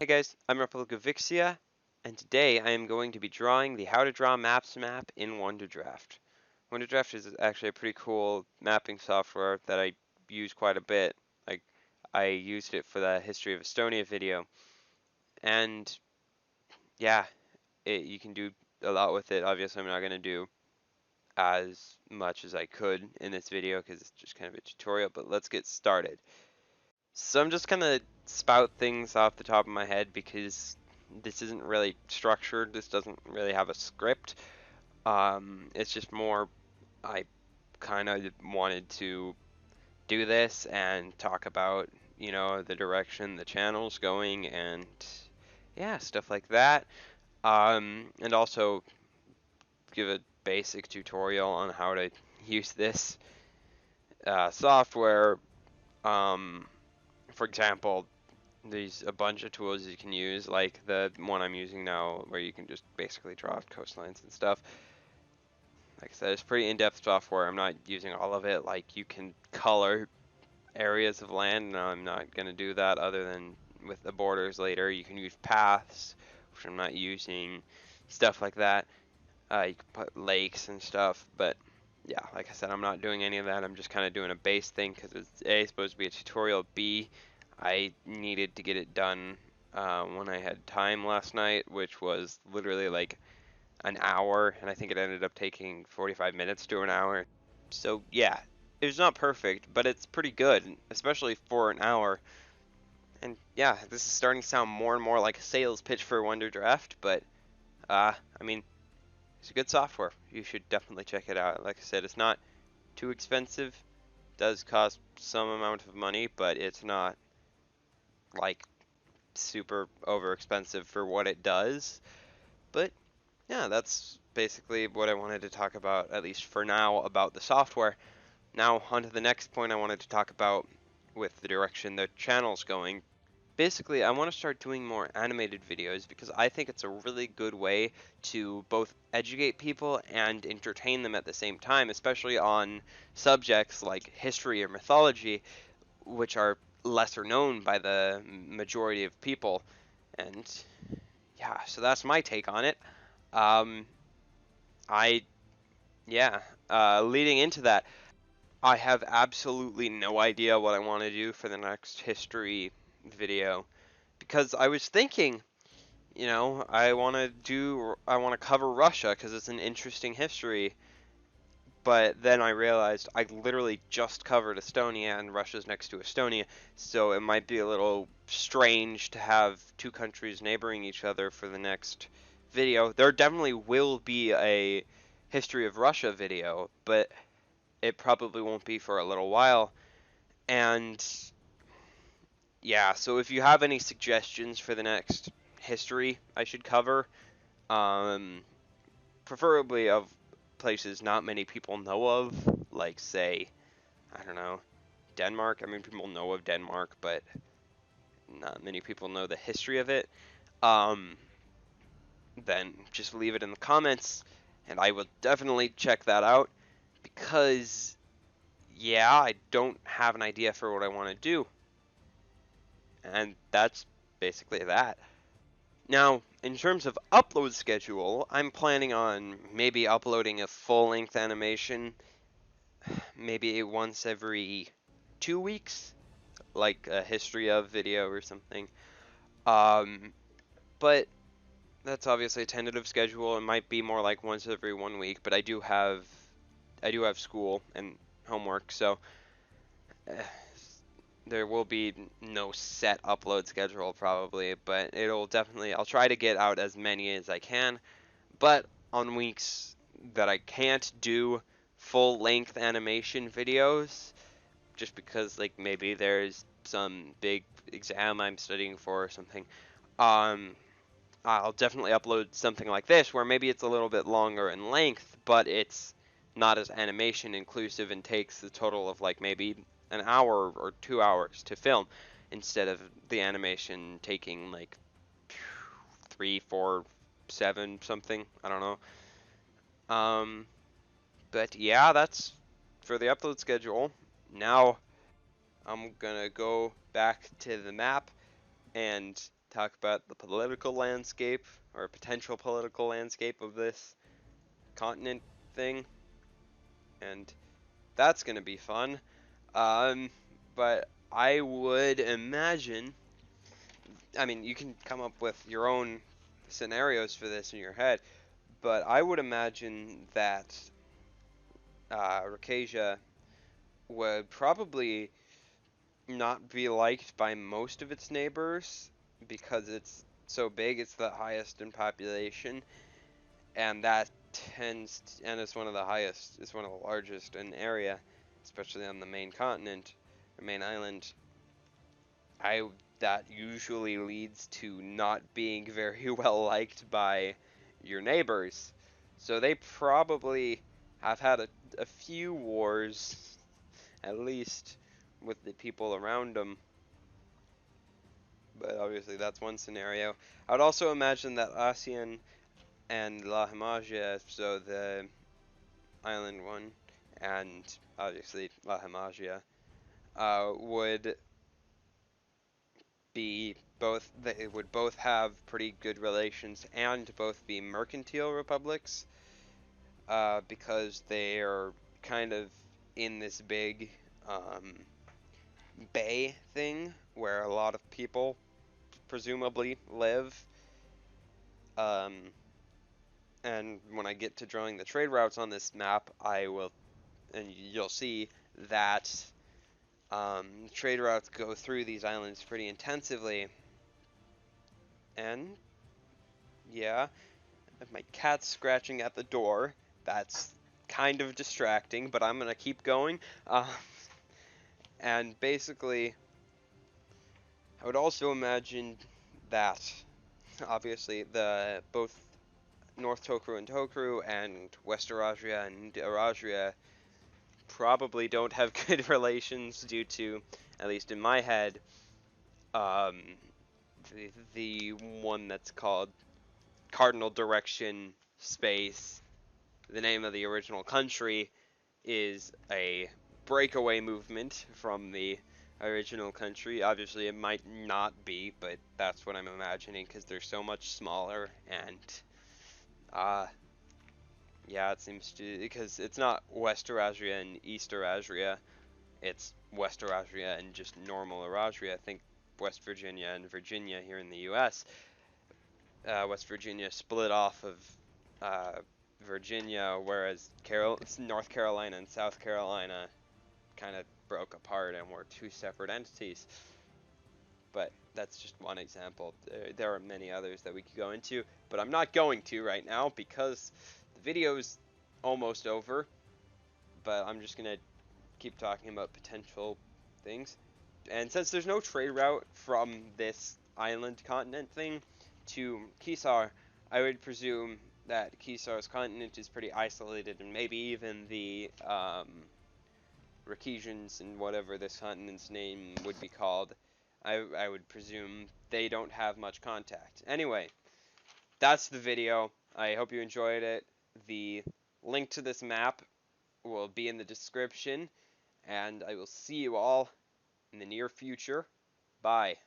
Hey guys, I'm Vixia, and today I am going to be drawing the How to Draw Maps map in WonderDraft. WonderDraft is actually a pretty cool mapping software that I use quite a bit. Like, I used it for the History of Estonia video, and yeah, you can do a lot with it. Obviously, I'm not going to do as much as I could in this video because it's just kind of a tutorial, but let's get started. So I'm just gonna spout things off the top of my head because this isn't really structured. This doesn't really have a script. It's just more I kind of wanted to do this and talk about, the direction the channel's going and yeah, stuff like that. And also give a basic tutorial on how to use this software. Um, for example, there's a bunch of tools you can use, like the one I'm using now, where you can just basically draw coastlines and stuff. Like I said, it's pretty in-depth software. I'm not using all of it. Like, you can color areas of land, and I'm not going to do that other than with the borders later. You can use paths, which I'm not using, stuff like that. You can put lakes and stuff, but yeah, like I said, I'm not doing any of that. I'm just kind of doing a base thing because it's A, supposed to be a tutorial, B, I needed to get it done when I had time last night, which was literally like an hour, and I think it ended up taking 45 minutes to an hour. So yeah, it was not perfect, but it's pretty good, especially for an hour. And yeah, this is starting to sound more and more like a sales pitch for WonderDraft, but I mean, it's a good software. You should definitely check it out. Like I said, it's not too expensive. It does cost some amount of money, but it's not like super over expensive for what it does. But yeah, that's basically what I wanted to talk about, at least for now, about the software. Now, on to the next point I wanted to talk about with the direction the channel's going. Basically, I want to start doing more animated videos because I think it's a really good way to both educate people and entertain them at the same time, especially on subjects like history or mythology, which are lesser known by the majority of people. And yeah, so that's my take on it. Um, I, yeah, leading into that, I have absolutely no idea what I want to do for the next history video because I was thinking, I want to cover Russia because it's an interesting history. But then I realized I literally just covered Estonia and Russia's next to Estonia, so it might be a little strange to have two countries neighboring each other for the next video. There definitely will be a history of Russia video, but it probably won't be for a little while. And yeah, so if you have any suggestions for the next history I should cover, um, preferably of places not many people know of, like, say, I don't know, Denmark. I mean, people know of Denmark, but not many people know the history of it. Um, then just leave it in the comments, and I will definitely check that out because, yeah, I don't have an idea for what I want to do. And that's basically that. Now, in terms of upload schedule, I'm planning on maybe uploading a full-length animation maybe once every 2 weeks, like a history of video or something. But that's obviously a tentative schedule. It might be more like once every 1 week, but I do have school and homework, so uh, there will be no set upload schedule probably, but I'll try to get out as many as I can. But on weeks that I can't do full length animation videos, just because like maybe there's some big exam I'm studying for or something, um, I'll definitely upload something like this where maybe it's a little bit longer in length, but it's not as animation inclusive and takes the total of like maybe an hour or 2 hours to film instead of the animation taking like 3, 4, 7 something. I don't know. But yeah, that's for the upload schedule. Now I'm gonna go back to the map and talk about the political landscape or potential political landscape of this continent thing, and that's gonna be fun. Um, but I would imagine, I mean, you can come up with your own scenarios for this in your head, but I would imagine that Rhodesia would probably not be liked by most of its neighbors because it's so big. It's the highest in population, and that and it's one of the highest. It's one of the largest in area, especially on the main continent, or main island. I That usually leads to not being very well liked by your neighbors. So they probably have had a few wars, at least, with the people around them. But obviously that's one scenario. I would also imagine that ASEAN and La Himagia, so the island one, and obviously La Himagia, would be both. They would both have pretty good relations and both be mercantile republics, because they are kind of in this big um, bay thing where a lot of people presumably live. Um, and when I get to drawing the trade routes on this map, I will, and you'll see that trade routes go through these islands pretty intensively. And yeah, my cat's scratching at the door. That's kind of distracting, but I'm gonna keep going. And basically, I would also imagine that obviously the both North Tokru and Tokru and West Eurasia and Eurasia probably don't have good relations due to, at least in my head, um, the one that's called Cardinal Direction Space. The name of the original country is a breakaway movement from the original country. Obviously, it might not be, but that's what I'm imagining because they're so much smaller and uh, yeah, it seems to, because it's not West Eurasia and East Eurasia, it's West Eurasia and just normal Eurasia. I think West Virginia and Virginia here in the U.S. West Virginia split off of uh, Virginia, whereas North Carolina and South Carolina kind of broke apart and were two separate entities. But that's just one example. There are many others that we could go into, but I'm not going to right now because the video's almost over. But I'm just gonna keep talking about potential things. And since there's no trade route from this island continent thing to Kisar, I would presume that Kisar's continent is pretty isolated, and maybe even the Rhoetesians and whatever this continent's name would be called, I would presume they don't have much contact. Anyway, that's the video. I hope you enjoyed it. The link to this map will be in the description, and I will see you all in the near future. Bye.